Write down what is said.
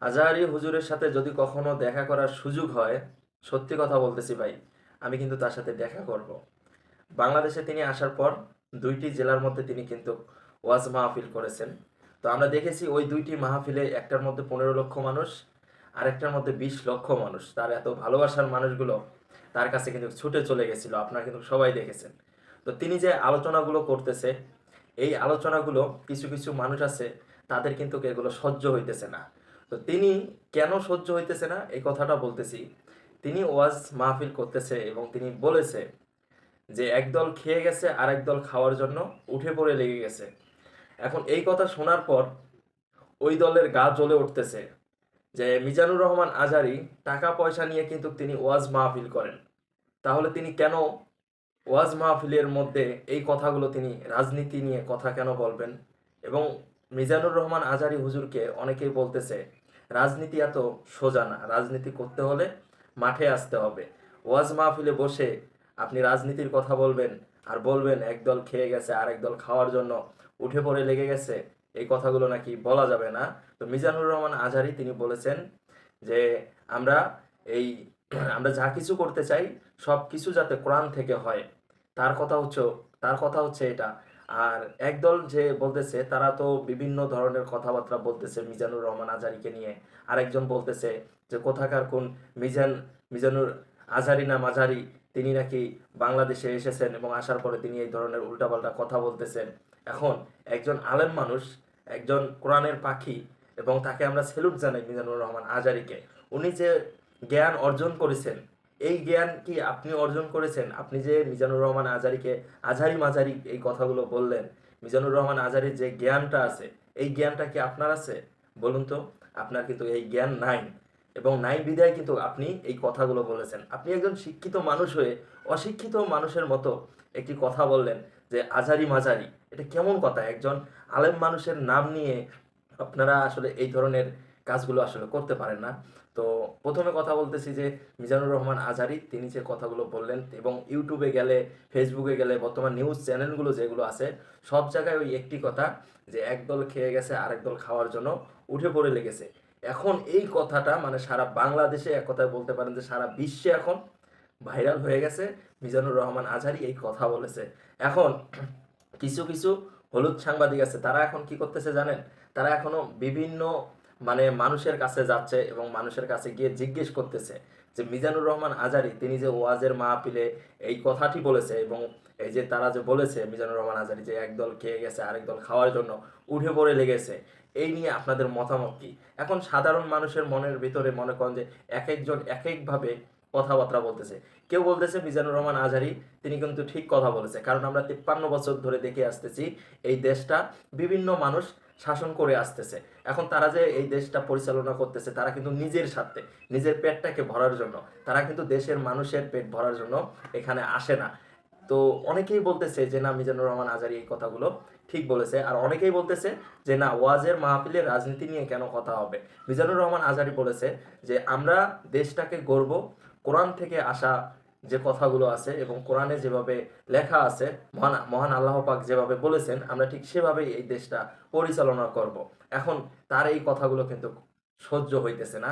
আজহারি হুজুরের সাথে যদি কখনো দেখা করার সুযোগ হয়, সত্যি কথা বলতেছি ভাই, আমি কিন্তু তার সাথে দেখা করব। বাংলাদেশে তিনি আসার পর 2টি জেলার মধ্যে তিনি কিন্তু ওয়াজ মাহফিল করেছেন। তো আমরা দেখেছি ওই 2টি মাহফিলে একটার মধ্যে 15 লক্ষ মানুষ, আরেকটার মধ্যে 20 লক্ষ মানুষ। তার এত ভালোবাসার মানুষগুলো তার কাছে কিন্তু ছুটে চলে গেছিল, আপনারা কিন্তু সবাই দেখেছেন। তো তিনি যে আলোচনাগুলো করতেছে, এই আলোচনাগুলো কিছু কিছু মানুষ আছে, তাদের কিন্তু এগুলো সহ্য হইতেছে না। তো তিনি কেন সহ্য হইতেছে না এই কথাটা বলতেছি। তিনি ওয়াজ মাহফিল করতেছে এবং তিনি বলেছে যে একদল খেয়ে গেছে আর একদল খাওয়ার জন্য উঠে পড়ে লেগে গেছে। এখন এই কথা শোনার পর ওই দলের গা জ্বলে উঠতেছে যে মিজানুর রহমান আজহারী টাকা পয়সা নিয়ে কিন্তু তিনি ওয়াজ মাহফিল করেন, তাহলে তিনি কেন ওয়াজ মাহফিলের মধ্যে এই কথাগুলো তিনি রাজনীতি নিয়ে কথা কেন বলবেন? এবং মিজানুর রহমান আজহারী হুজুরকে অনেকেই বলতেছে রাজনীতি এত সোজা না, রাজনীতি করতে হলে মাঠে আসতে হবে। ওয়াজ মাহফিলে বসে আপনি রাজনীতির কথা বলবেন আর বলবেন একদল খেয়ে গেছে আর একদল খাওয়ার জন্য উঠে পড়ে লেগে গেছে, এই কথাগুলো নাকি বলা যাবে না। তো মিজানুর রহমান আজহারী তিনি বলেছেন যে আমরা এই আমরা যা কিছু করতে চাই সব কিছু যাতে কোরআন থেকে হয়, তার কথা হচ্ছে তার কথা হচ্ছে এটা। আর একদল যে বলতেছে তারা তো বিভিন্ন ধরনের কথাবার্তা বলতেছে মিজানুর রহমান আজহারীকে নিয়ে। আরেকজন বলতেছে যে কোথাকার কোন মিজানুর আজহারী না মাঝারি, তিনি নাকি বাংলাদেশে এসেছেন এবং আসার পরে তিনি এই ধরনের উল্টাপাল্টা কথা বলতেছেন। এখন একজন আলেম মানুষ, একজন কোরআনের পাখি, এবং তাকে আমরা স্যালুট জানাই মিজানুর রহমান আজহারীকে। উনি যে জ্ঞান অর্জন করেছেন, এই জ্ঞান কি আপনি অর্জন করেছেন? আপনি যে মিজানুর রহমান আজহারীকে আজহারি মাঝারি এই কথাগুলো বললেন, মিজানুর রহমান আজহারীর যে জ্ঞানটা আছে, এই জ্ঞানটা কি আপনার আছে? বলুন তো। আপনার কিন্তু এই জ্ঞান নাই, এবং নাই বিধায় কিন্তু আপনি এই কথাগুলো বলেছেন। আপনি একজন শিক্ষিত মানুষ হয়ে অশিক্ষিত মানুষের মতো একটি কথা বললেন যে আজহারি মাঝারি। এটা কেমন কথা? একজন আলেম মানুষের নাম নিয়ে আপনারা আসলে এই ধরনের কাজগুলো আসলে করতে পারেন না। তো প্রথমে কথা বলতেছি যে মিজানুর রহমান আজহারী তিনি যে কথাগুলো বললেন, এবং ইউটিউবে গেলে, ফেসবুকে গেলে, বর্তমান নিউজ চ্যানেলগুলো যেগুলো আছে, সব জায়গায় ওই একটি কথা যে একদল খেয়ে গেছে আরেক দল খাওয়ার জন্য উঠে পড়ে লেগেছে। এখন এই কথাটা মানে সারা বাংলাদেশে, এক কথায় বলতে পারেন যে সারা বিশ্বে এখন ভাইরাল হয়ে গেছে। মিজানুর রহমান আজহারী এই কথা বলেছে। এখন কিছু কিছু হলুদ সাংবাদিক আছে, তারা এখন কি করতেছে জানেন? তারা এখনো বিভিন্ন মানুষের কাছে যাচ্ছে এবং মানুষের কাছে গিয়ে জিজ্ঞেস করতেছে যে মিজানুর রহমান আজহারী তিনি যে ওয়াজের মাহফিলে এই কথাটি বলেছে, এবং এই যে তারা যে বলেছে মিজানুর রহমান আজহারী যে একদল খেয়ে গেছে আরেক দল খাওয়ার জন্য উঠে পড়ে লেগেছে, এই নিয়ে আপনাদের মতামত কি? এখন সাধারণ মানুষের মনের ভিতরে মনে করেন যে এক একজন এক একভাবে কথাবার্তা বলতেছে। কেউ বলতেছে মিজানুর রহমান আজহারী তিনি কিন্তু ঠিক কথা বলেছে, কারণ আমরা 53 বছর ধরে দেখে আসতেছি এই দেশটা বিভিন্ন মানুষ শাসন করে আসতেছে। এখন তারা যে এই দেশটা পরিচালনা করতেছে, তারা কিন্তু নিজের স্বার্থে, নিজের পেটটাকে ভরার জন্য, তারা কিন্তু দেশের মানুষের পেট ভরার জন্য এখানে আসে না। তো অনেকেই বলতেছে যে না, মিজানুর রহমান আজহারী এই কথাগুলো ঠিক বলেছে, আর অনেকেই বলতেছে যে না, ওয়াজের মাহফিলে রাজনীতি নিয়ে কেন কথা হবে। মিজানুর রহমান আজহারী বলেছে যে আমরা দেশটাকে গড়ব কোরআন থেকে আসা যে কথাগুলো আছে, এবং কোরআনে যেভাবে লেখা আছে, মহান মহান আল্লাহ পাক যেভাবে বলেছেন, আমরা ঠিক সেভাবেই এই দেশটা পরিচালনা করব। এখন তার এই কথাগুলো কিন্তু সহ্য হইতেছে না।